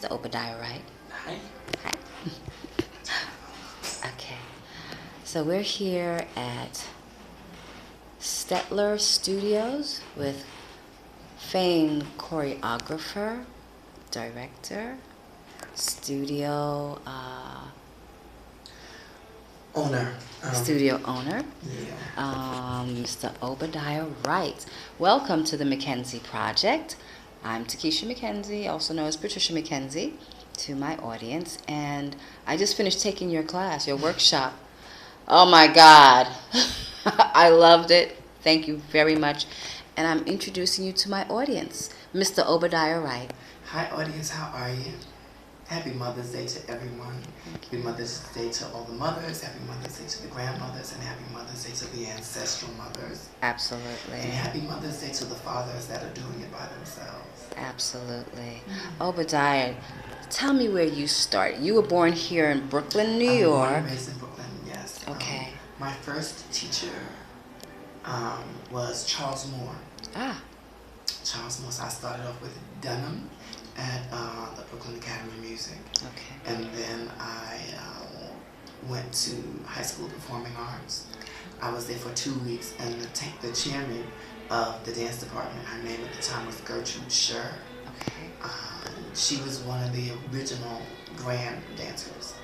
Mr. Obadiah Wright. Hi. Hi. Okay. So we're here at Stetler Studios with famed choreographer, director, studio Owner. studio owner, Yeah. Mr. Obadiah Wright. Welcome to the McKenzie Project. I'm Takesha McKenzie, also known as Patricia McKenzie, to my audience, and I just finished taking your class, your workshop. Oh my God, I loved it. Thank you very much. And I'm introducing you to my audience, Mr. Obadiah Wright. Hi, audience. How are you? Happy Mother's Day to everyone. Happy Mother's Day to all the mothers. Happy Mother's Day to the grandmothers. And Happy Mother's Day to the ancestral mothers. Absolutely. And Happy Mother's Day to the fathers that are doing it by themselves. Absolutely. Obadiah, tell me where you started. You were born here in Brooklyn, New I'm York. born and raised in Brooklyn, yes. Okay. My first teacher was Charles Moore. Ah, Charles Moore. So I started off with Dunham at the Brooklyn Academy of Music. okay. And then I went to high school performing arts. I was there for 2 weeks, and the chairman of the dance department, her name at the time was Gertrude Scher. Okay. She was one of the original grand dancers.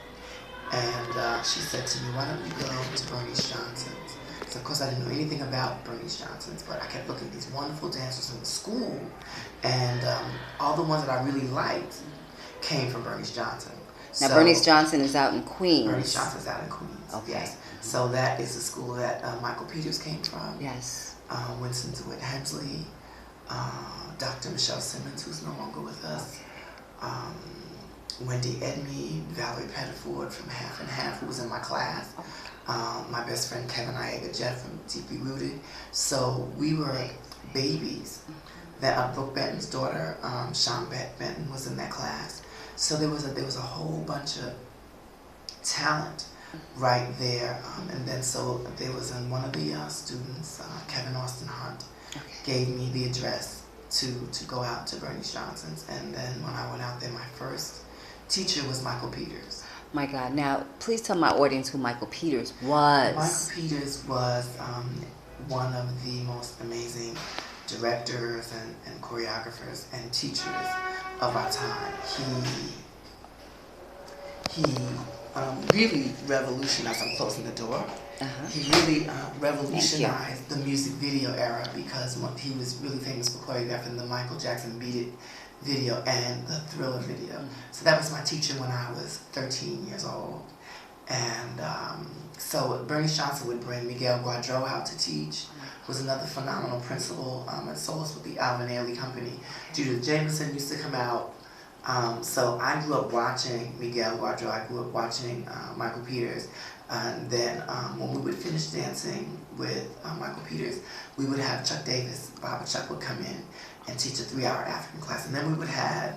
And she said to me, why don't you go to Bernice Johnson's? So of course I didn't know anything about Bernice Johnson's, but I kept looking at these wonderful dancers in the school, and all the ones that I really liked came from Bernice Johnson. Now, So, Bernice Johnson is out in Queens. Bernice Johnson's out in Queens. Okay. Yes. So that is the school that Michael Peters came from. Yes. Winston DeWitt Hensley, Dr. Michelle Simmons, who's no longer with us, Wendy Edme, Valerie Pettiford from Half and Half, who was in my class, my best friend Kevin Iega Jeff from Deeply Rooted. So we were babies. That Brooke Benton's daughter, Sean Benton, was in that class. So there was a whole bunch of talent right there. And then so there was one of the students, Kevin Austin Hunt, gave me the address to go out to Bernice Johnson's. And then when I went out there, my first teacher was Michael Peters. My God. Now, please tell my audience who Michael Peters was. Michael Peters was one of the most amazing directors and choreographers and teachers of our time. He really revolutionized, I'm closing the door, he really revolutionized the music video era, because he was really famous for choreographing the Michael Jackson Beat It video and the Thriller video. So that was my teacher when I was 13 years old. And so Bernice Johnson would bring Miguel Guadro out to teach, was another phenomenal principal at Souls with the Alvin Ailey Company. Judith Jameson used to come out. So I grew up watching Miguel Guadro, I grew up watching Michael Peters. And then when we would finish dancing with Michael Peters, we would have Chuck Davis, Baba Chuck would come in and teach a 3-hour African class. And then we would have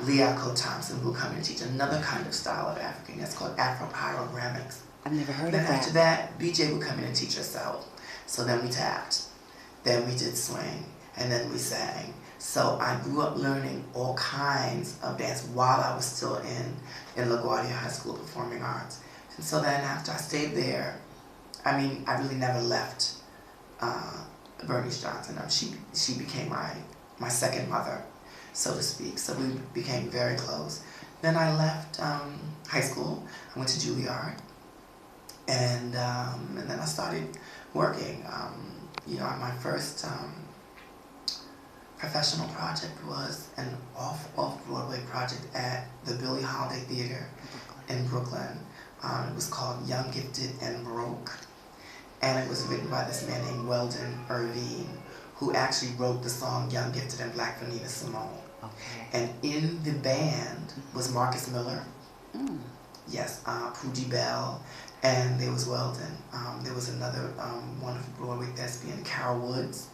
Leako Thompson, who would come in and teach another kind of style of African. That's called Afro-Pyrogrammics. I've never heard Then of that. after that, BJ would come in and teach herself. So then we tapped, then we did swing, and then we sang. So I grew up learning all kinds of dance while I was still in LaGuardia High School of Performing Arts. And so then after I stayed there, I really never left Bernice Johnson. She became my second mother, so to speak. So we became very close. Then I left high school. I went to Juilliard, and then I started working. My first professional project was an off-Broadway project at the Billie Holiday Theater in Brooklyn. It was called Young, Gifted, and Broke. And it was written by this man named Weldon Irvine, who actually wrote the song Young, Gifted, and Black for Nina Simone. Okay. And in the band was Marcus Miller, yes, Poogie Bell, and there was Weldon. There was another wonderful Broadway thespian, Carol Woods,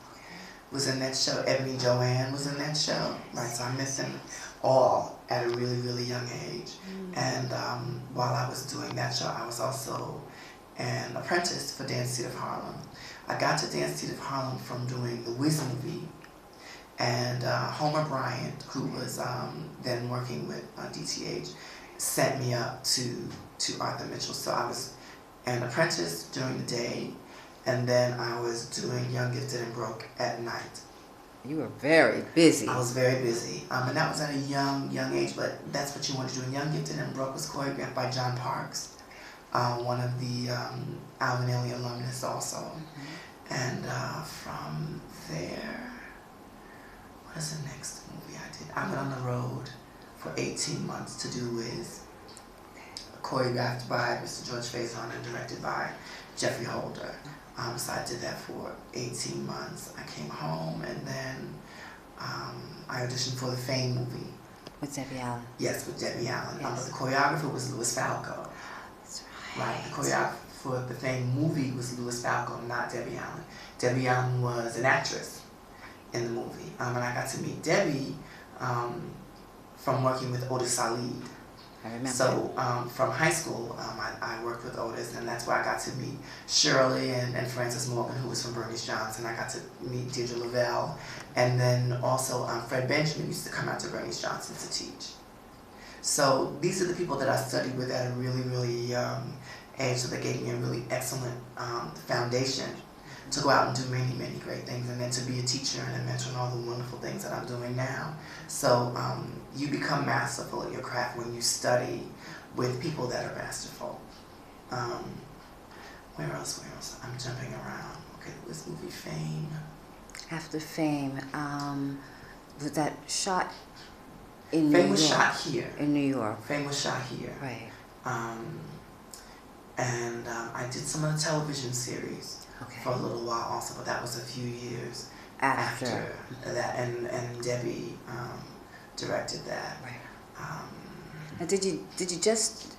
was in that show. Ebony Joanne was in that show. Right, so I met them all at a really, really young age. And while I was doing that show, I was also an apprentice for Dance Theater of Harlem. I got to Dance Theater of Harlem from doing the Wiz movie And Homer Bryant, who was then working with DTH, sent me up to Arthur Mitchell. So I was an apprentice during the day, and then I was doing Young, Gifted, and Broke at night. You were very busy. I was very busy, and that was at a young age, but that's what you want to do. And Young, Gifted, and Broke was choreographed by John Parks, one of the Alvin Ailey alumnus also. Mm-hmm. And from there, what is the next movie I did? I went on the road for 18 months to do with, choreographed by Mr. George Faison and directed by Jeffrey Holder. So I did that for 18 months. I came home, and then I auditioned for the Fame movie. With Debbie Allen? Yes, with Debbie Allen. Yes. The choreographer was Louis Falco. That's right. Right. The choreographer for the Fame movie was Louis Falco, not Debbie Allen. Debbie Allen was an actress in the movie. And I got to meet Debbie from working with Otis Salid. I remember. So from high school, I worked with Otis, and that's where I got to meet Shirley and Frances Morgan, who was from Bernice Johnson. I got to meet Deirdre Lavelle, and then also Fred Benjamin used to come out to Bernice Johnson to teach. So these are the people that I studied with at a really, really young age, so they gave me a really excellent foundation to go out and do many, many great things, and then to be a teacher and a mentor and all the wonderful things that I'm doing now. So you become masterful at your craft when you study with people that are masterful. Where else? I'm jumping around. Okay, this movie Fame. After Fame, was that shot in New York? Fame was shot here. In New York. Fame was shot here. Right. And I did some of the television series. Okay. For a little while also, but that was a few years after that, and Debbie directed that. Right. Now, did you just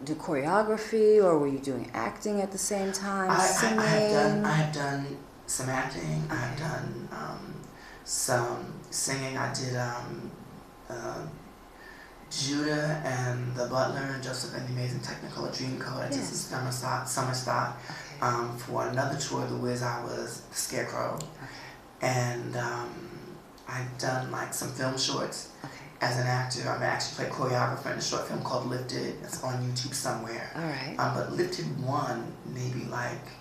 do choreography, or were you doing acting at the same time? Singing? I have done some acting. Okay. I have done some singing. I did Judah and the Butler and Joseph and the Amazing Technicolor Dreamcoat. I did some summer stock. For another tour, The Wiz, I was the Scarecrow. Okay. And I've done like some film shorts as an actor. I actually played choreographer in a short film called Lifted. It's on YouTube somewhere. All right. But Lifted won maybe like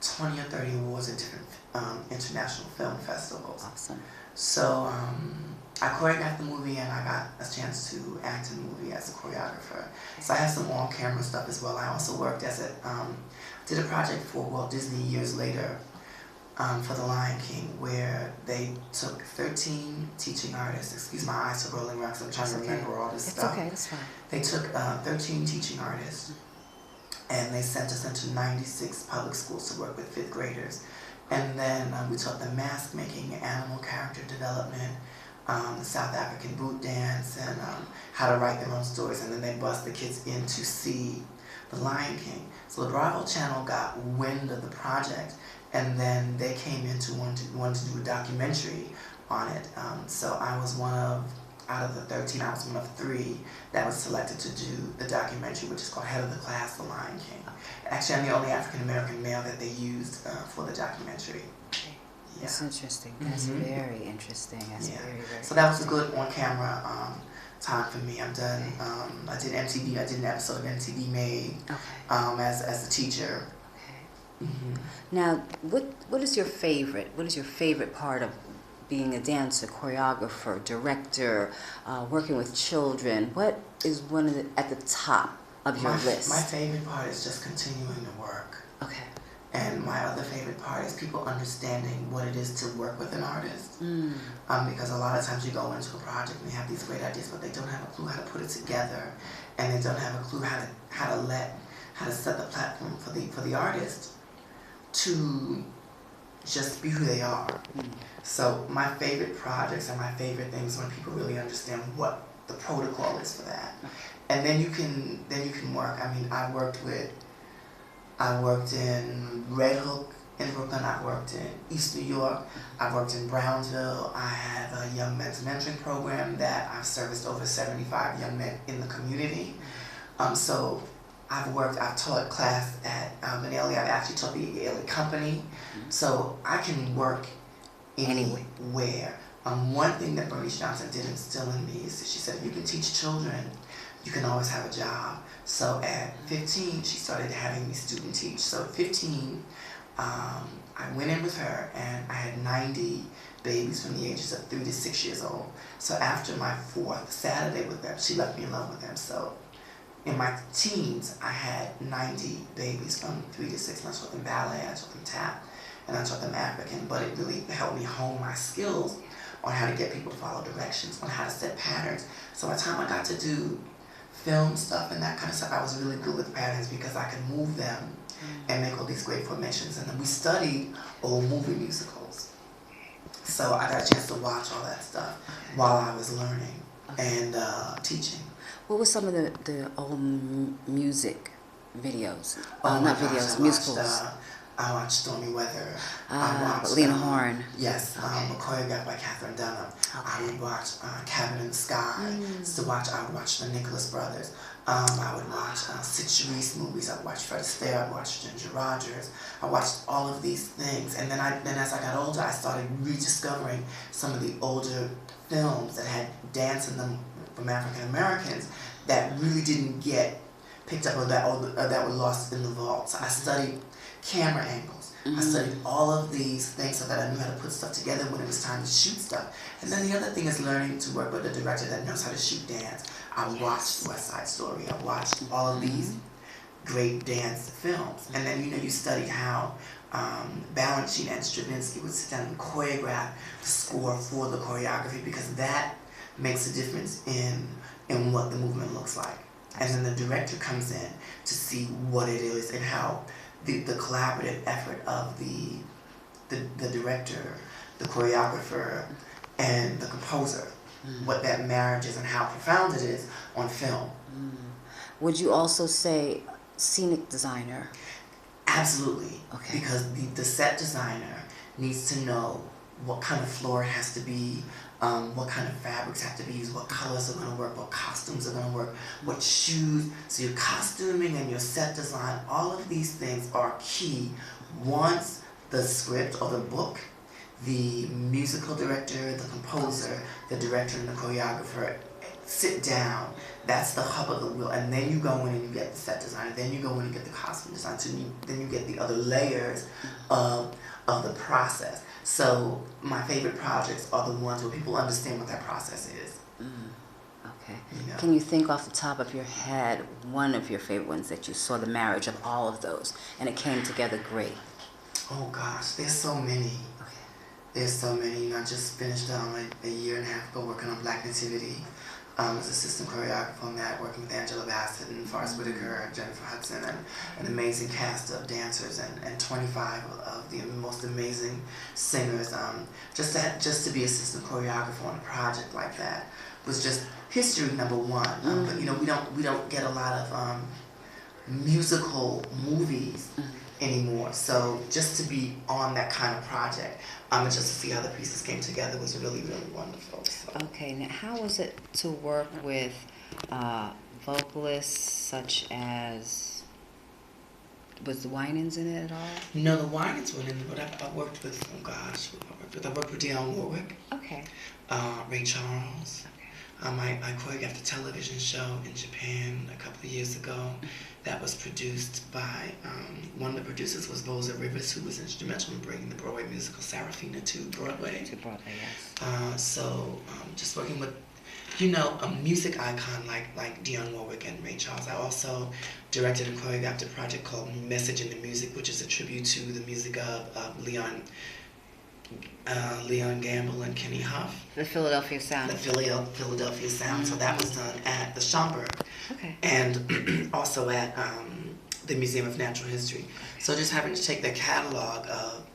20 or 30 awards at different international film festivals. Awesome. So I choreographed the movie, and I got a chance to act in the movie as a choreographer. So I have some on-camera stuff as well. I also worked as did a project for Walt Disney years later for The Lion King, where they took 13 teaching artists. Excuse my eyes are rolling around because I'm trying to remember all this stuff. It's okay, that's fine. They took 13 teaching artists, and they sent us into 96 public schools to work with 5th graders. And then we taught them mask making, animal character development, the South African boot dance, and how to write their own stories. And then they bust the kids in to see The Lion King. So the Bravo Channel got wind of the project, and then they came in to want to do a documentary on it. So I was out of the 13, I was one of 3 that was selected to do the documentary, which is called Head of the Class, The Lion King. Actually, I'm the only African-American male that they used for the documentary. Yeah. That's interesting. That's very interesting. That's very, very So that was a good on-camera time for me. I'm done. I did MTV. I did an episode of MTV Made as a teacher. Okay. Now, what is your favorite? What is your favorite part of being a dancer, choreographer, director, working with children? What is one of at the top of your list? My favorite part is just continuing to work. Okay. And my other favorite part is people understanding what it is to work with an artist. Because a lot of times you go into a project and they have these great ideas, but they don't have a clue how to put it together, and they don't have a clue how to set the platform for the artist to just be who they are. So my favorite projects and my favorite things when people really understand what the protocol is for that, and then you can work. I mean, I worked in Red Hook in Brooklyn. I worked in East New York. I worked in Brownsville. I have a young men's mentoring program that I've serviced over 75 young men in the community. So I've taught class at Alvin Ailey. I've actually taught the Ailey Company. So I can work anywhere. One thing that Bernice Johnson did instill in me is that she said, if you can teach children, you can always have a job. So at 15, she started having me student teach. So at 15, I went in with her and I had 90 babies from the ages of 3 to 6 years old. So after my 4th Saturday with them, she left me in love with them. So in my teens, I had 90 babies from 3 to 6 months. I taught them ballet, I taught them tap, and I taught them African. But it really helped me hone my skills on how to get people to follow directions, on how to set patterns. So by the time I got to do film stuff and that kind of stuff, I was really good with patterns because I could move them and make all these great formations. And then we studied old movie musicals. So I got a chance to watch all that stuff while I was learning and teaching. What were some of the old music videos? Oh Not my videos, gosh, musicals. I watched Stormy Weather. I watched Lena Horne. Yes, choreographed by Catherine Dunham. I would watch Cabin in the Sky. I would watch the Nicholas Brothers. I would watch Sid Charisse movies. I would watch Fred Astaire. I would watch Ginger Rogers. I watched all of these things. And then as I got older, I started rediscovering some of the older films that had dance in them from African Americans that really didn't get picked up or that were lost in the vault. So I studied camera angles. I studied all of these things so that I knew how to put stuff together when it was time to shoot stuff. And then the other thing is learning to work with a director that knows how to shoot dance. I watched West Side Story. I watched all of these great dance films. And then, you study how Balanchine and Stravinsky would sit down and choreograph the score for the choreography, because that makes a difference in what the movement looks like. And then the director comes in to see what it is and how the collaborative effort of the director, the choreographer, and the composer, what that marriage is and how profound it is on film. Would you also say scenic designer? Absolutely. Okay. Because the set designer needs to know what kind of floor it has to be, what kind of fabrics have to be used, what colors are going to work, what costumes are going to work, what shoes. So your costuming and your set design, all of these things are key. Once the script or the book, the musical director, the composer, the director, and the choreographer sit down, that's the hub of the wheel. And then you go in and you get the set design, then you go in and get the costume design, so then you get the other layers of the process. So my favorite projects are the ones where people understand what that process is. Okay. Can you think off the top of your head one of your favorite ones that you saw the marriage of all of those and it came together great? Oh gosh, there's so many. Okay. There's so many. I just finished a year and a half ago working on Black Nativity. As assistant choreographer on that, working with Angela Bassett and Forrest Whitaker, Jennifer Hudson, and an amazing cast of dancers and 25 of the most amazing singers. Just to be assistant choreographer on a project like that was just history number one. But we don't get a lot of musical movies anymore. So just to be on that kind of project, and just to see how the pieces came together was really, really wonderful. So. Okay, now how was it to work with vocalists such as, was the Winans in it at all? No, the Winans weren't in it, but I worked with, I worked with Dionne Warwick. Okay. Ray Charles. Okay. I choreographed a television show in Japan a couple of years ago that was produced by, one of the producers was Rosa Rivers, who was instrumental in bringing the Broadway musical Sarafina to Broadway. To Broadway, yes. Just working with, a music icon like Dionne Warwick and Ray Charles. I also directed and choreographed a project called Message in the Music, which is a tribute to the music of Leon Gamble and Kenny Huff. The Philadelphia Sound. The Philadelphia Sound. So that was done at the Schomburg. Okay. And also at the Museum of Natural History. So just having to take the catalog of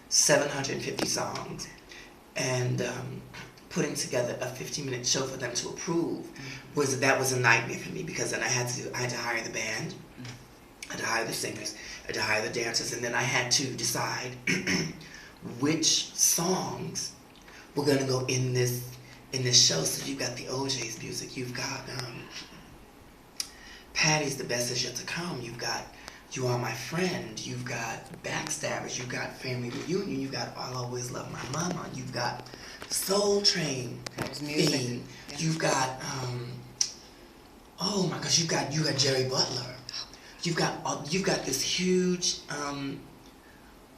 750 songs and putting together a 15-minute show for them to approve was a nightmare for me, because then I had to hire the band, I had to hire the singers, I had to hire the dancers, and then I had to decide which songs were going to go in this show. So you've got the OJ's music, you've got Patty's The Best Is Yet to Come, you've got You Are My Friend, you've got Backstabbers, you've got Family Reunion, you've got I'll Always Love My Mama, you've got Soul Train theme, you've got oh my gosh, you got Jerry Butler, you've got this huge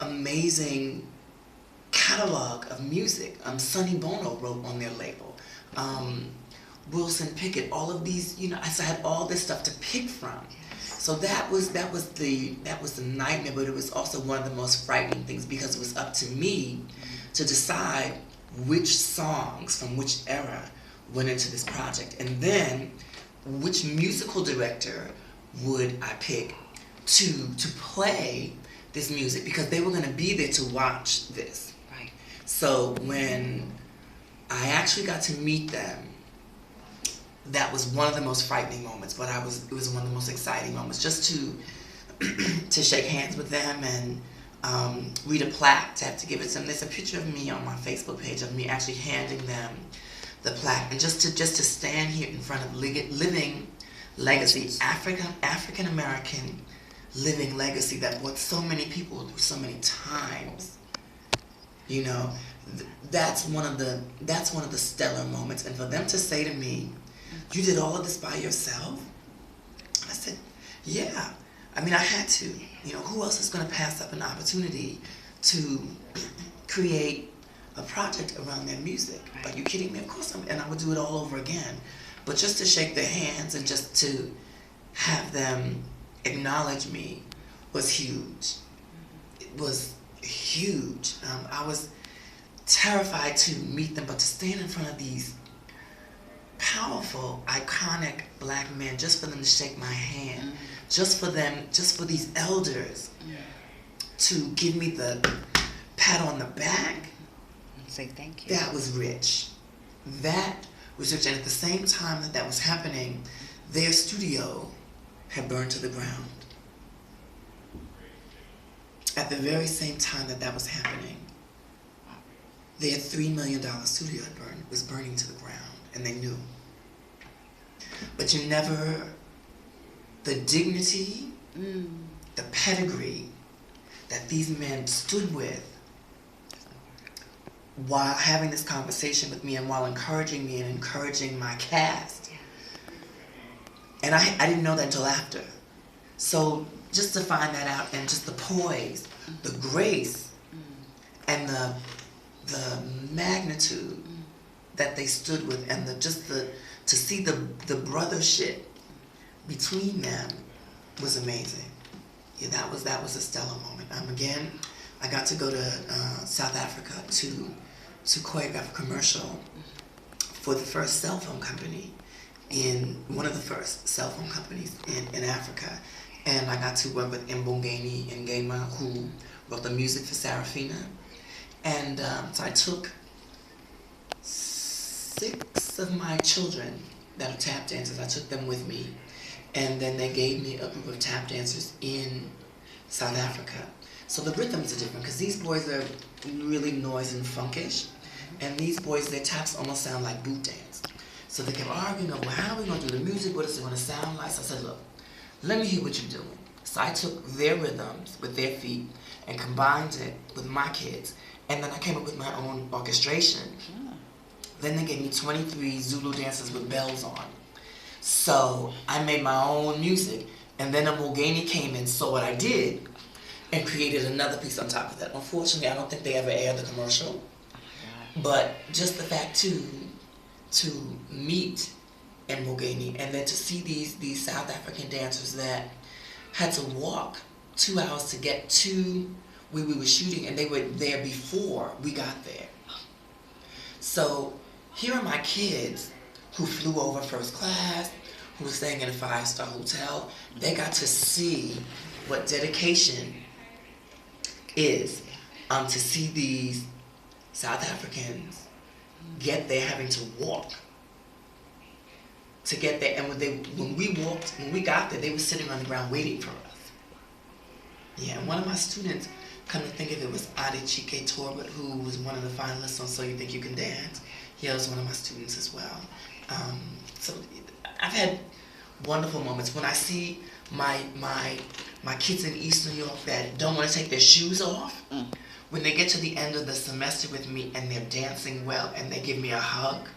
amazing catalog of music. Sonny Bono wrote on their label. Wilson Pickett, all of these, I had all this stuff to pick from. So that was the nightmare, but it was also one of the most frightening things because it was up to me to decide which songs from which era went into this project, and then which musical director would I pick to play this music, because they were going to be there to watch this. Right. So when I actually got to meet them, that was one of the most frightening moments, but it was one of the most exciting moments, just to shake hands with them and read a plaque, to have to give it to them. There's a picture of me on my Facebook page of me actually handing them the plaque, and just to stand here in front of living legacy, African American living legacy that brought so many people through so many times. That's one of the stellar moments, and for them to say to me, "You did all of this by yourself?" I said, "Yeah. I mean, I had to. Who else is going to pass up an opportunity to create a project around their music? Are you kidding me? Of course, and I would do it all over again. But just to shake their hands and just to have them acknowledge me was huge. It was huge. I was terrified to meet them, but to stand in front of these powerful, iconic black men, just for them to shake my hand, just for these elders to give me the pat on the back, and say thank you. that was rich. That was rich. And at the same time that was happening, their studio had burned to the ground. At the very same time that was happening, their $3 million studio was burning to the ground, and they knew. But the dignity, the pedigree that these men stood with while having this conversation with me and while encouraging me and encouraging my cast. And I didn't know that until after. So just to find that out, and just the poise, the grace, and the magnitude that they stood with, and to see the brothership between them was amazing. Yeah, that was a stellar moment. Again, I got to go to South Africa to choreograph a commercial for the first cell phone company, one of the first cell phone companies in Africa. And I got to work with Mbongeni Ngema, who wrote the music for Sarafina. And so I took 6 of my children that are tap dancers, I took them with me. And then they gave me a group of tap dancers in South Africa. So the rhythms are different, because these boys are really noise and funkish. And these boys, their taps almost sound like boot dance. So they kept arguing over, how are we going to do the music? What is it going to sound like? So I said, look, let me hear what you're doing. So I took their rhythms with their feet and combined it with my kids. And then I came up with my own orchestration. Then they gave me 23 Zulu dancers with bells on. So I made my own music. And then Mbongeni came and saw what I did and created another piece on top of that. Unfortunately, I don't think they ever aired the commercial. But just the fact to meet Mbongeni, and then to see these South African dancers that had to walk 2 hours to get to where we were shooting, and they were there before we got there. So here are my kids who flew over first class, who were staying in a 5-star hotel. They got to see what dedication is, to see these South Africans get there having to walk to get there. And when we got there, they were sitting on the ground waiting for us. Yeah, and one of my students, come to think of it, was Adechike Torbert, who was one of the finalists on So You Think You Can Dance. He was one of my students as well. So I've had wonderful moments. When I see my my kids in East New York that don't want to take their shoes off, when they get to the end of the semester with me and they're dancing well and they give me a hug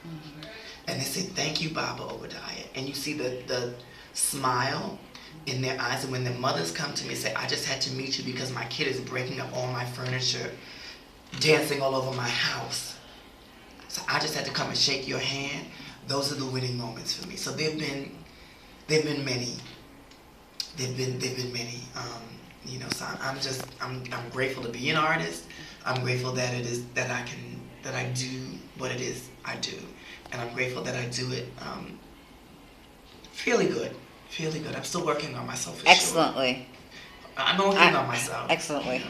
and they say, thank you, Baba Obadiah. And you see the smile in their eyes. And when their mothers come to me and say, I just had to meet you because my kid is breaking up all my furniture, dancing all over my house. So I just had to come and shake your hand. Those are the winning moments for me. So they've been many. They've been many. So I'm grateful to be an artist. I'm grateful that I do what it is I do, and I'm grateful that I do it fairly good. I'm still working on myself. For Excellently. Sure. I'm working on myself. Excellently.